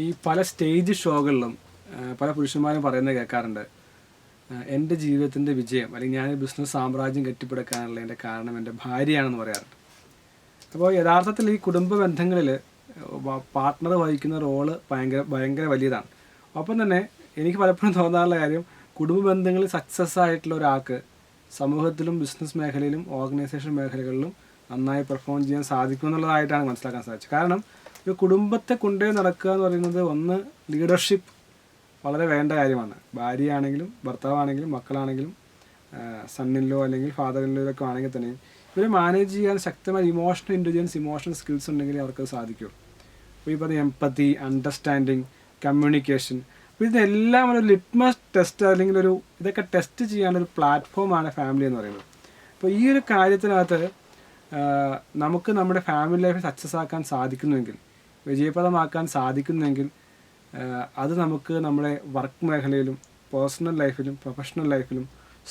ഈ പല സ്റ്റേജ് ഷോകളിലും പല പുരുഷന്മാരും പറയുന്നത് കേൾക്കാറുണ്ട്, എൻ്റെ ജീവിതത്തിൻ്റെ വിജയം അല്ലെങ്കിൽ ഞാൻ ബിസിനസ് സാമ്രാജ്യം കെട്ടിപ്പടുക്കാനുള്ള എൻ്റെ കാരണം എൻ്റെ ഭാര്യയാണെന്ന് പറയാറുണ്ട്. അപ്പോൾ യഥാർത്ഥത്തിൽ ഈ കുടുംബ ബന്ധങ്ങളിൽ പാർട്ട്ണർ വഹിക്കുന്ന റോള് ഭയങ്കര വലിയതാണ്. ഒപ്പം തന്നെ എനിക്ക് പലപ്പോഴും തോന്നാറുള്ള കാര്യം, കുടുംബ ബന്ധങ്ങളിൽ സക്സസ് ആയിട്ടുള്ള ഒരാൾക്ക് സമൂഹത്തിലും ബിസിനസ് മേഖലയിലും ഓർഗനൈസേഷൻ മേഖലകളിലും നന്നായി പെർഫോം ചെയ്യാൻ സാധിക്കും എന്നുള്ളതായിട്ടാണ് മനസ്സിലാക്കാൻ സാധിച്ചത്. കാരണം ഒരു കുടുംബത്തെ കൊണ്ടുപോയി നടക്കുക എന്ന് പറയുന്നത് ഒന്ന് ലീഡർഷിപ്പ് വളരെ വേണ്ട കാര്യമാണ്. ഭാര്യയാണെങ്കിലും ഭർത്താവാണെങ്കിലും മക്കളാണെങ്കിലും സണ്ണിലോ അല്ലെങ്കിൽ ഫാദറിലോ ഇതൊക്കെ ആണെങ്കിൽ തന്നെയും ഇവരെ മാനേജ് ചെയ്യാൻ ശക്തമായ ഇമോഷണൽ ഇൻ്റലിജൻസ്, ഇമോഷണൽ സ്കിൽസ് ഉണ്ടെങ്കിൽ അവർക്ക് സാധിക്കും. അപ്പോൾ ഈ പറഞ്ഞ എംപത്തി, അണ്ടർസ്റ്റാൻഡിങ്, കമ്മ്യൂണിക്കേഷൻ, അപ്പോൾ ഇതെല്ലാം ഒരു ലിറ്റ്മസ് ടെസ്റ്റ് അല്ലെങ്കിൽ ഇതൊക്കെ ടെസ്റ്റ് ചെയ്യാനൊരു പ്ലാറ്റ്ഫോമാണ് ഫാമിലി എന്ന് പറയുന്നത്. അപ്പോൾ ഈ ഒരു കാര്യത്തിനകത്ത് നമുക്ക് നമ്മുടെ ഫാമിലി ലൈഫ് സക്സസ് ആക്കാൻ സാധിക്കുന്നുവെങ്കിൽ, വിജയപ്രദമാക്കാൻ സാധിക്കുന്നെങ്കിൽ അത് നമുക്ക് നമ്മുടെ വർക്ക് മേഖലയിലും പേഴ്സണൽ ലൈഫിലും പ്രൊഫഷണൽ ലൈഫിലും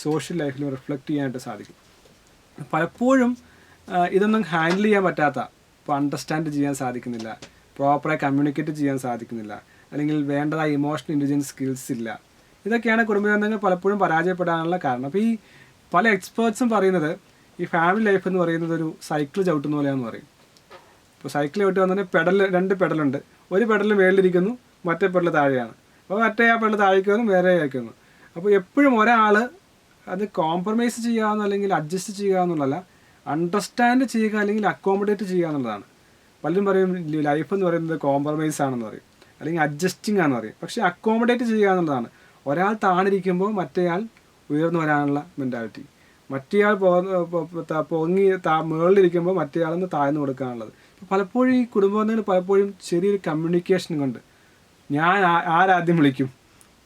സോഷ്യൽ ലൈഫിലും റിഫ്ലക്റ്റ് ചെയ്യാനായിട്ട് സാധിക്കും. പലപ്പോഴും ഇതൊന്നും ഹാൻഡിൽ ചെയ്യാൻ പറ്റാത്ത, ഇപ്പോൾ അണ്ടർസ്റ്റാൻഡ് ചെയ്യാൻ സാധിക്കുന്നില്ല, പ്രോപ്പറായി കമ്മ്യൂണിക്കേറ്റ് ചെയ്യാൻ സാധിക്കുന്നില്ല, അല്ലെങ്കിൽ വേണ്ടതായ ഇമോഷണൽ ഇൻ്റലിജൻസ് സ്കിൽസ് ഇല്ല, ഇതൊക്കെയാണ് കുടുംബ ബന്ധങ്ങൾ പലപ്പോഴും പരാജയപ്പെടാനുള്ള കാരണം. അപ്പോൾ ഈ പല എക്സ്പേർട്സും പറയുന്നത് ഈ ഫാമിലി ലൈഫ് എന്ന് പറയുന്നത് ഒരു സൈക്കിൾ ചവിട്ടുന്ന പോലെയാണെന്ന് പറയും. ഇപ്പോൾ സൈക്കിൾ ചവിട്ടി വന്നിട്ട് രണ്ട് പെഡലുണ്ട്, ഒരു പെഡൽ മേളിലിരിക്കുന്നു, മറ്റേ പെഡൽ താഴെയാണ്. അപ്പോൾ മറ്റേ ആ പെഡൽ താഴേക്ക് വന്നു, വേറെ അയക്കുന്നു. അപ്പോൾ എപ്പോഴും ഒരാൾ അത് കോംപ്രമൈസ് ചെയ്യാവുന്ന അല്ലെങ്കിൽ അഡ്ജസ്റ്റ് ചെയ്യുക എന്നുള്ളതല്ല, അണ്ടർസ്റ്റാൻഡ് ചെയ്യുക അല്ലെങ്കിൽ അക്കോമഡേറ്റ് ചെയ്യുക എന്നുള്ളതാണ്. പലരും പറയും ലൈഫ് എന്ന് പറയുന്നത് കോംപ്രമൈസ് ആണെന്ന് പറയും, അല്ലെങ്കിൽ അഡ്ജസ്റ്റിംഗ് ആണെന്ന് പറയും. പക്ഷേ അക്കോമഡേറ്റ് ചെയ്യുക എന്നുള്ളതാണ്. ഒരാൾ താണിരിക്കുമ്പോൾ മറ്റേയാൾ ഉയർന്നു വരാനുള്ള മെൻറ്റാലിറ്റി, മറ്റേയാൾ പൊങ്ങി മുകളിലിരിക്കുമ്പോൾ മറ്റേയാളൊന്ന് താഴ്ന്നു കൊടുക്കാനുള്ളത്. ഇപ്പോൾ പലപ്പോഴും ഈ കുടുംബ ബന്ധങ്ങൾ പലപ്പോഴും ചെറിയൊരു കമ്മ്യൂണിക്കേഷൻ കൊണ്ട് ഞാൻ ആരാദ്യം വിളിക്കും,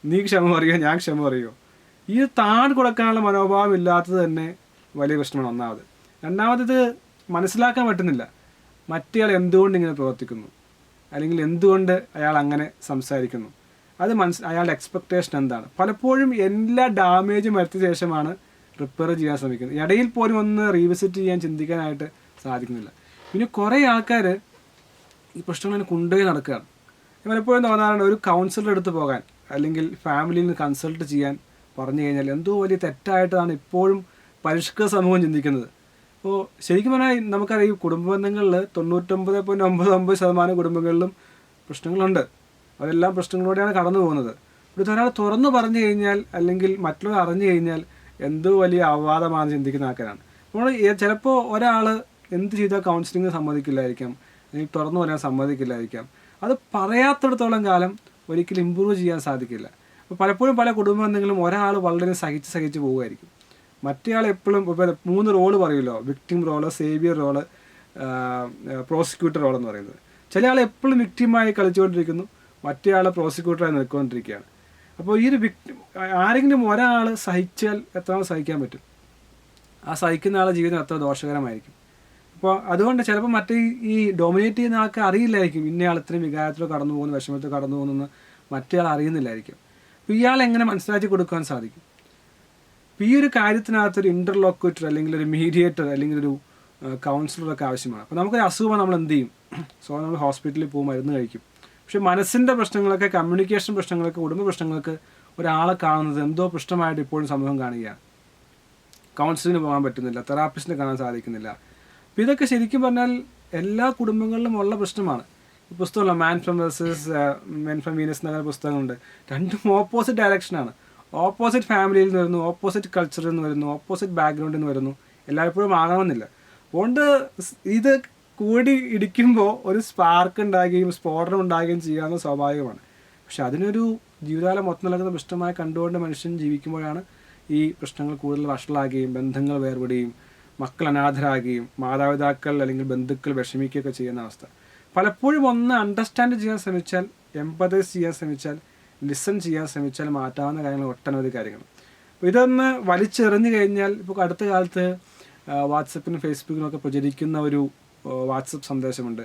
നീ ക്ഷമ പറയുമോ ഞാൻ ക്ഷമ പറയുമോ, ഈ താഴ് കൊടുക്കാനുള്ള മനോഭാവം ഇല്ലാത്തത് തന്നെ വലിയ പ്രശ്നമാണ് ഒന്നാമത്. രണ്ടാമത് മനസ്സിലാക്കാൻ പറ്റുന്നില്ല മറ്റേയാൾ എന്തുകൊണ്ട് ഇങ്ങനെ പ്രവർത്തിക്കുന്നു, അല്ലെങ്കിൽ എന്തുകൊണ്ട് അയാൾ അങ്ങനെ സംസാരിക്കുന്നു, അത് അയാളുടെ എക്സ്പെക്റ്റേഷൻ എന്താണ്. പലപ്പോഴും എല്ലാ ഡാമേജും വരുത്തിയ ശേഷമാണ് റിപ്പയർ ചെയ്യാൻ ശ്രമിക്കുന്നത്. ഇടയിൽ പോലും ഒന്ന് റീവിസിറ്റ് ചെയ്യാൻ ചിന്തിക്കാനായിട്ട് സാധിക്കുന്നില്ല. പിന്നെ കുറേ ആൾക്കാർ ഈ പ്രശ്നങ്ങൾ കൊണ്ടുപോയി നടക്കുകയാണ്. പലപ്പോഴും തോന്നാറുണ്ട് ഒരു കൗൺസിലർ എടുത്ത് പോകാൻ അല്ലെങ്കിൽ ഫാമിലിയിൽ നിന്ന് കൺസൾട്ട് ചെയ്യാൻ പറഞ്ഞു കഴിഞ്ഞാൽ എന്തോ വലിയ തെറ്റായിട്ടാണ് ഇപ്പോഴും പരിഷ്കൃത സമൂഹം ചിന്തിക്കുന്നത്. അപ്പോൾ ശരിക്കും പറഞ്ഞാൽ നമുക്കറിയാം, ഈ കുടുംബ ബന്ധങ്ങളിൽ 99.99% കുടുംബങ്ങളിലും പ്രശ്നങ്ങളുണ്ട്. അതെല്ലാം പ്രശ്നങ്ങളിലൂടെയാണ് കടന്നു പോകുന്നത്. ഇവിടെ ഒരാൾ തുറന്നു പറഞ്ഞു കഴിഞ്ഞാൽ അല്ലെങ്കിൽ മറ്റുള്ളവർ അറിഞ്ഞു കഴിഞ്ഞാൽ എന്തോ വലിയ അപവാദമാണ് ചിന്തിക്കുന്ന ആൾക്കാരാണ്. നമ്മൾ ചിലപ്പോൾ ഒരാൾ എന്ത് ചെയ്താൽ കൗൺസിലിംഗ് സമ്മതിക്കില്ലായിരിക്കാം, അല്ലെങ്കിൽ തുറന്നു പറയാൻ സമ്മതിക്കില്ലായിരിക്കാം. അത് പറയാത്തിടത്തോളം കാലം ഒരിക്കലും ഇമ്പ്രൂവ് ചെയ്യാൻ സാധിക്കില്ല. അപ്പോൾ പലപ്പോഴും പല കുടുംബ ബന്ധങ്ങളും ഒരാൾ വളരെ സഹിച്ച് പോകുമായിരിക്കും. മറ്റേയാൾ എപ്പോഴും ഇപ്പോൾ 3 റോള് പറയുമല്ലോ, victim role, saviour role, prosecutor role എന്ന് പറയുന്നത്. ചില ആൾ എപ്പോഴും വിക്ടിമായി കളിച്ചുകൊണ്ടിരിക്കുന്നു, മറ്റേയാൾ പ്രോസിക്യൂട്ടറായി നിൽക്കൊണ്ടിരിക്കുകയാണ്. അപ്പോൾ ഈ ഒരു ആരെങ്കിലും ഒരാൾ സഹിച്ചാൽ എത്ര സഹിക്കാൻ പറ്റും, ആ സഹിക്കുന്ന ആളുടെ ജീവിതം എത്ര ദോഷകരമായിരിക്കും. അപ്പോൾ അതുകൊണ്ട് ചിലപ്പോൾ ഈ ഡൊമിനേറ്റ് ചെയ്യുന്ന ആൾക്ക് അറിയില്ലായിരിക്കും ഇന്നയാൾ ഇത്രയും വികാരത്തിൽ കടന്നു പോകുന്നു, വിഷമത്തിൽ കടന്നു പോകുന്നെന്ന് മറ്റേയാൾ അറിയുന്നില്ലായിരിക്കും. അപ്പോൾ ഇയാൾ എങ്ങനെ മനസ്സിലാക്കി കൊടുക്കാൻ സാധിക്കും? അപ്പോൾ ഈ ഒരു കാര്യത്തിനകത്തൊരു ഇൻ്റർലോക്വേറ്റർ അല്ലെങ്കിൽ ഒരു മീഡിയേറ്റർ അല്ലെങ്കിൽ ഒരു കൗൺസിലറൊക്കെ ആവശ്യമാണ്. അപ്പോൾ നമുക്കൊരു അസുഖം നമ്മൾ എന്ത് ചെയ്യും? നമ്മൾ ഹോസ്പിറ്റലിൽ പോകും, മരുന്ന് കഴിക്കും. പക്ഷേ മനസ്സിൻ്റെ പ്രശ്നങ്ങളൊക്കെ, കമ്മ്യൂണിക്കേഷൻ പ്രശ്നങ്ങളൊക്കെ, കുടുംബ പ്രശ്നങ്ങൾക്ക് ഒരാളെ കാണുന്നത് എന്തോ പ്രശ്നമായിട്ട് ഇപ്പോഴും സമൂഹം കാണുകയാണ്. കൗൺസിലിന് പോകാൻ പറ്റുന്നില്ല, തെറാപ്പിസ്റ്റിനെ കാണാൻ സാധിക്കുന്നില്ല. അപ്പോൾ ഇതൊക്കെ ശരിക്കും പറഞ്ഞാൽ എല്ലാ കുടുംബങ്ങളിലും ഉള്ള പ്രശ്നമാണ്. ഈ പുസ്തകമുള്ള മാൻ ഫ്രം വീനസ് എന്ന പുസ്തകങ്ങളുണ്ട്. രണ്ടും ഓപ്പോസിറ്റ് ഡയറക്ഷനാണ്. ഓപ്പോസിറ്റ് ഫാമിലിയിൽ നിന്ന് വരുന്നു, ഓപ്പോസിറ്റ് കൾച്ചറിൽ നിന്ന് വരുന്നു, ഓപ്പോസിറ്റ് ബാക്ക്ഗ്രൗണ്ടിൽ നിന്ന് വരുന്നു. എല്ലായ്പ്പോഴും ആകണമെന്നില്ല. അതുകൊണ്ട് ഇത് കൂടി ഇടിക്കുമ്പോൾ ഒരു സ്പാർക്ക് ഉണ്ടാകുകയും സ്ഫോടനം ഉണ്ടാകുകയും ചെയ്യാവുന്ന സ്വാഭാവികമാണ്. പക്ഷെ അതിനൊരു ജീവിതകാലം മൊത്തം നൽകുന്ന പ്രശ്നമായി കണ്ടുകൊണ്ട് മനുഷ്യൻ ജീവിക്കുമ്പോഴാണ് ഈ പ്രശ്നങ്ങൾ കൂടുതൽ വഷളാകുകയും ബന്ധങ്ങൾ വേർപെടുകയും മക്കൾ അനാഥരാകുകയും മാതാപിതാക്കൾ അല്ലെങ്കിൽ ബന്ധുക്കൾ വിഷമിക്കുകയൊക്കെ ചെയ്യുന്ന അവസ്ഥ. പലപ്പോഴും ഒന്ന് അണ്ടർസ്റ്റാൻഡ് ചെയ്യാൻ ശ്രമിച്ചാൽ, എംപതൈസ് ചെയ്യാൻ ശ്രമിച്ചാൽ, ലിസൺ ചെയ്യാൻ ശ്രമിച്ചാൽ മാറ്റാവുന്ന കാര്യങ്ങൾ ഒട്ടനവധി കാര്യങ്ങൾ. അപ്പോൾ ഇതൊന്ന് വലിച്ചെറിഞ്ഞു കഴിഞ്ഞാൽ, ഇപ്പോൾ അടുത്ത കാലത്ത് വാട്സപ്പിനും ഫേസ്ബുക്കിനും ഒക്കെ പ്രചരിക്കുന്ന ഒരു വാട്സപ്പ് സന്ദേശമുണ്ട്.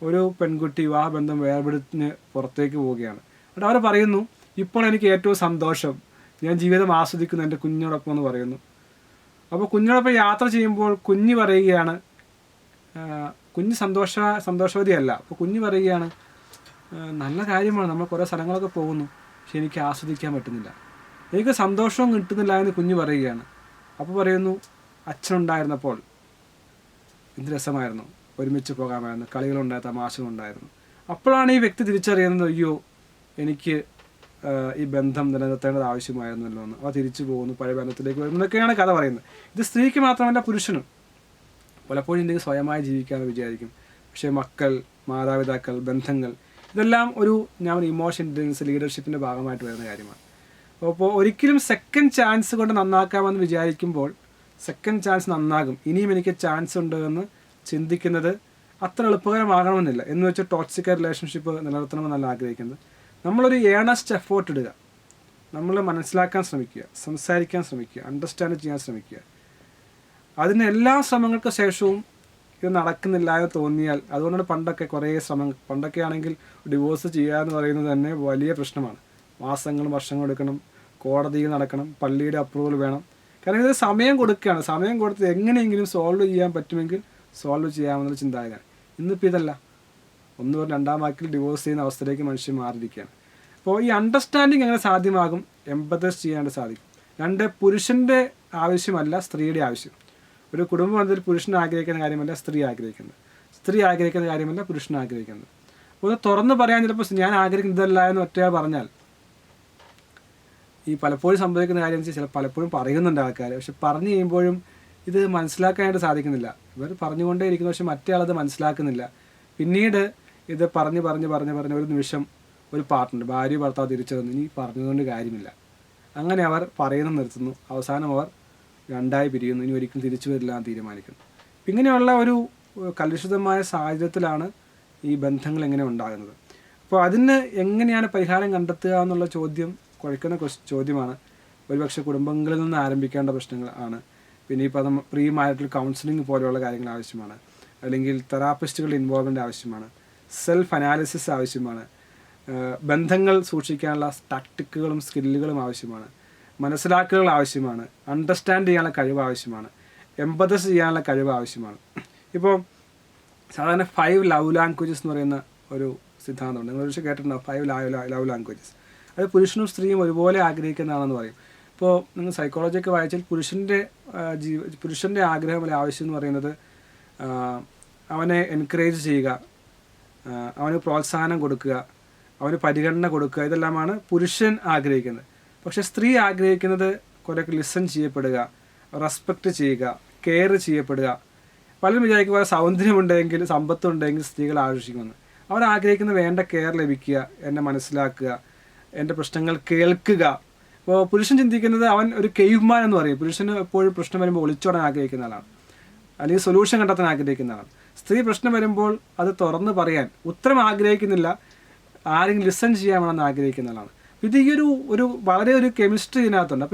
ഒരു പെൺകുട്ടി വിവാഹബന്ധം വേർപെടുത്തിന് പുറത്തേക്ക് പോവുകയാണ്. എന്നിട്ട് അവർ പറയുന്നു, ഇപ്പോൾ എനിക്ക് ഏറ്റവും സന്തോഷം, ഞാൻ ജീവിതം ആസ്വദിക്കുന്നു എൻ്റെ കുഞ്ഞോടൊപ്പം എന്ന് പറയുന്നു. അപ്പോൾ കുഞ്ഞോടൊപ്പം യാത്ര ചെയ്യുമ്പോൾ കുഞ്ഞ് പറയുകയാണ്, കുഞ്ഞ് സന്തോഷവതിയല്ല. അപ്പോൾ കുഞ്ഞ് പറയുകയാണ്, നല്ല കാര്യമാണ്, നമ്മൾ കുറേ സ്ഥലങ്ങളൊക്കെ പോകുന്നു, പക്ഷെ എനിക്ക് ആസ്വദിക്കാൻ പറ്റുന്നില്ല, എനിക്ക് സന്തോഷവും കിട്ടുന്നില്ല എന്ന് കുഞ്ഞ് പറയുകയാണ്. അപ്പോൾ പറയുന്നു, അച്ഛനുണ്ടായിരുന്നപ്പോൾ എന്ത് രസമായിരുന്നു, ഒരുമിച്ച് പോകാമായിരുന്നു, കളികളുണ്ടായിരുന്നു, തമാശകളുണ്ടായിരുന്നു. അപ്പോഴാണ് ഈ വ്യക്തി തിരിച്ചറിയുന്നത്, അയ്യോ എനിക്ക് ഈ ബന്ധം നിലനിർത്തേണ്ടത് ആവശ്യമായിരുന്നല്ലോ എന്ന്. അവ തിരിച്ചു പോകുന്നു, പഴയ ബന്ധത്തിലേക്ക് വരുന്നു എന്നൊക്കെയാണ് കഥ പറയുന്നത്. ഇത് സ്ത്രീക്ക് മാത്രമല്ല പുരുഷനും. പലപ്പോഴും ഇന്ത്യക്ക് സ്വയമായി ജീവിക്കാമെന്ന് വിചാരിക്കും, പക്ഷേ മക്കൾ, മാതാപിതാക്കൾ, ബന്ധങ്ങൾ, ഇതെല്ലാം ഒരു ഇമോഷൻ ഇൻ്റലിജൻസ്, ലീഡർഷിപ്പിൻ്റെ ഭാഗമായിട്ട് വരുന്ന കാര്യമാണ്. അപ്പോൾ ഒരിക്കലും സെക്കൻഡ് ചാൻസ് കൊണ്ട് നന്നാക്കാമെന്ന് വിചാരിക്കുമ്പോൾ സെക്കൻഡ് ചാൻസ് നന്നാകും, ഇനിയും എനിക്ക് ചാൻസ് ഉണ്ട് എന്ന് ചിന്തിക്കുന്നത് അത്ര എളുപ്പകരമാകണമെന്നില്ല. എന്ന് വെച്ച് ടോക്സിക് റിലേഷൻഷിപ്പ് നിലനിർത്തണമെന്നല്ല ആഗ്രഹിക്കുന്നത്. നമ്മളൊരു ഏണസ്റ്റ് എഫേർട്ട് ഇടുക, നമ്മൾ മനസ്സിലാക്കാൻ ശ്രമിക്കുക, സംസാരിക്കാൻ ശ്രമിക്കുക, അണ്ടർസ്റ്റാൻഡ് ചെയ്യാൻ ശ്രമിക്കുക. അതിന് എല്ലാ ശ്രമങ്ങൾക്ക് ശേഷവും ഇത് നടക്കുന്നില്ല എന്ന് തോന്നിയാൽ, അതുകൊണ്ടാണ് പണ്ടൊക്കെ ആണെങ്കിൽ ഡിവോഴ്സ് ചെയ്യുക എന്ന് പറയുന്നത് തന്നെ വലിയ പ്രശ്നമാണ്. മാസങ്ങളും വർഷങ്ങളും എടുക്കണം, കോടതിയിൽ നടക്കണം, പള്ളിയുടെ അപ്രൂവൽ വേണം. കാരണം ഇത് സമയം കൊടുക്കുകയാണ്. സമയം കൊടുത്ത് എങ്ങനെയെങ്കിലും സോൾവ് ചെയ്യാൻ പറ്റുമെങ്കിൽ സോൾവ് ചെയ്യാമെന്നുള്ള ചിന്താഗതിയാണ്. ഇന്നിപ്പോൾ ഇതല്ല, ഒന്ന് പറഞ്ഞ് രണ്ടാം വാക്കിൽ ഡിവോഴ്സ് ചെയ്യുന്ന അവസ്ഥയിലേക്ക് മനുഷ്യൻ മാറിയിരിക്കുകയാണ്. അപ്പോൾ ഈ അണ്ടർസ്റ്റാൻഡിങ് എങ്ങനെ സാധ്യമാകും? എമ്പതൈസ് ചെയ്യാണ്ട് സാധിക്കും. രണ്ട്, പുരുഷൻ്റെ ആവശ്യമല്ല സ്ത്രീയുടെ ആവശ്യം. ഒരു കുടുംബ ബന്ധത്തിൽ പുരുഷൻ ആഗ്രഹിക്കുന്ന കാര്യമല്ല സ്ത്രീ ആഗ്രഹിക്കുന്നത്, സ്ത്രീ ആഗ്രഹിക്കുന്ന കാര്യമല്ല പുരുഷൻ ആഗ്രഹിക്കുന്നത്. അപ്പോൾ ഇത് തുറന്ന് പറയാൻ ചിലപ്പോൾ ഞാൻ ആഗ്രഹിക്കുന്നതല്ല എന്ന് ഒറ്റയാൾ പറഞ്ഞാൽ, ഈ പലപ്പോഴും സംഭവിക്കുന്ന കാര്യം വെച്ചാൽ പലപ്പോഴും പറയുന്നുണ്ട് ആൾക്കാർ, പക്ഷെ പറഞ്ഞു കഴിയുമ്പോഴും ഇത് മനസ്സിലാക്കാനായിട്ട് സാധിക്കുന്നില്ല. ഇവർ പറഞ്ഞുകൊണ്ടേ ഇരിക്കുന്നു, പക്ഷെ മറ്റേ ആളത് മനസ്സിലാക്കുന്നില്ല. പിന്നീട് ഇത് പറഞ്ഞ് ഒരു നിമിഷം ഒരു പാർട്ട്ണർ, ഭാര്യ ഭർത്താവ് തിരിച്ചു വന്നു, ഇനി പറഞ്ഞതുകൊണ്ട് കാര്യമില്ല, അങ്ങനെ അവർ പറയുന്നത് നിർത്തുന്നു. അവസാനം അവർ രണ്ടായി പിരിയുന്നു, ഇനി ഒരിക്കലും തിരിച്ചു വരില്ല എന്ന് തീരുമാനിക്കുന്നു. ഇങ്ങനെയുള്ള ഒരു കലുഷിതമായ സാഹചര്യത്തിലാണ് ഈ ബന്ധങ്ങൾ എങ്ങനെ ഉണ്ടാകുന്നത്. അപ്പോൾ അതിന് എങ്ങനെയാണ് പരിഹാരം കണ്ടെത്തുക എന്നുള്ള ചോദ്യം കുഴക്കുന്ന ചോദ്യമാണ്. ഒരുപക്ഷെ കുടുംബങ്ങളിൽ നിന്ന് ആരംഭിക്കേണ്ട പ്രശ്നങ്ങൾ ആണ്. പിന്നെ ഈ പദം പ്രീ മാരിറ്റൽ കൗൺസിലിംഗ് പോലെയുള്ള കാര്യങ്ങൾ ആവശ്യമാണ്, അല്ലെങ്കിൽ തെറാപ്പിസ്റ്റുകളുടെ ഇൻവോൾവ്മെൻറ്റ് ആവശ്യമാണ്, സെൽഫ് അനാലിസിസ് ആവശ്യമാണ്, ബന്ധങ്ങൾ സൂക്ഷിക്കാനുള്ള ടാക്ടിക്കുകളും സ്കില്ലുകളും ആവശ്യമാണ്, മനസ്സിലാക്കലുകൾ ആവശ്യമാണ്, അണ്ടർസ്റ്റാൻഡ് ചെയ്യാനുള്ള കഴിവ് ആവശ്യമാണ്, എമ്പതൈസ് ചെയ്യാനുള്ള കഴിവ് ആവശ്യമാണ്. ഇപ്പോൾ സാധാരണ 5 ലവ് ലാംഗ്വേജസ് എന്ന് പറയുന്ന ഒരു സിദ്ധാന്തമുണ്ട്. നിങ്ങൾ ഒരു കേട്ടിട്ടുണ്ടാവും, 5 ലവ് ലാംഗ്വേജസ്. അത് പുരുഷനും സ്ത്രീയും ഒരുപോലെ ആഗ്രഹിക്കുന്നതാണെന്ന് പറയും. ഇപ്പോൾ നിങ്ങൾ സൈക്കോളജിയൊക്കെ വായിച്ചാൽ പുരുഷൻ്റെ ആഗ്രഹം അല്ലെങ്കിൽ ആവശ്യം എന്ന് പറയുന്നത് അവനെ എൻകറേജ് ചെയ്യുക, അവന് പ്രോത്സാഹനം കൊടുക്കുക, അവന് പരിഗണന കൊടുക്കുക, ഇതെല്ലാമാണ് പുരുഷൻ ആഗ്രഹിക്കുന്നത്. പക്ഷേ സ്ത്രീ ആഗ്രഹിക്കുന്നത് കുറേയൊക്കെ ലിസൺ ചെയ്യപ്പെടുക, റെസ്പെക്റ്റ് ചെയ്യുക, കെയർ ചെയ്യപ്പെടുക. പലരും വിചാരിക്കുക സൗന്ദര്യമുണ്ടെങ്കിൽ സമ്പത്തുണ്ടെങ്കിൽ സ്ത്രീകൾ ആകർഷിക്കുമെന്ന്. അവർ ആഗ്രഹിക്കുന്നത് വേണ്ട കെയർ ലഭിക്കുക, എന്നെ മനസ്സിലാക്കുക, എൻ്റെ പ്രശ്നങ്ങൾ കേൾക്കുക. ഇപ്പോൾ പുരുഷൻ ചിന്തിക്കുന്നത് അവൻ ഒരു കേവ്മാൻ എന്ന് പറയും. പുരുഷന് എപ്പോഴും പ്രശ്നം വരുമ്പോൾ ഒളിച്ചോടാൻ ആഗ്രഹിക്കുന്ന ആളാണ്, അല്ലെങ്കിൽ സൊല്യൂഷൻ കണ്ടെത്താൻ ആഗ്രഹിക്കുന്ന ആളാണ്. സ്ത്രീ പ്രശ്നം വരുമ്പോൾ അത് തുറന്ന് പറയാൻ, ഉത്തരം ആഗ്രഹിക്കുന്നില്ല, ആരെങ്കിലും ലിസൺ ചെയ്യാൻ വേണമെന്ന് ആഗ്രഹിക്കുന്ന ആളാണ്. ഇത് ഈ ഒരു വളരെ ഒരു കെമിസ്ട്രി ഇതിനകത്തുണ്ട്.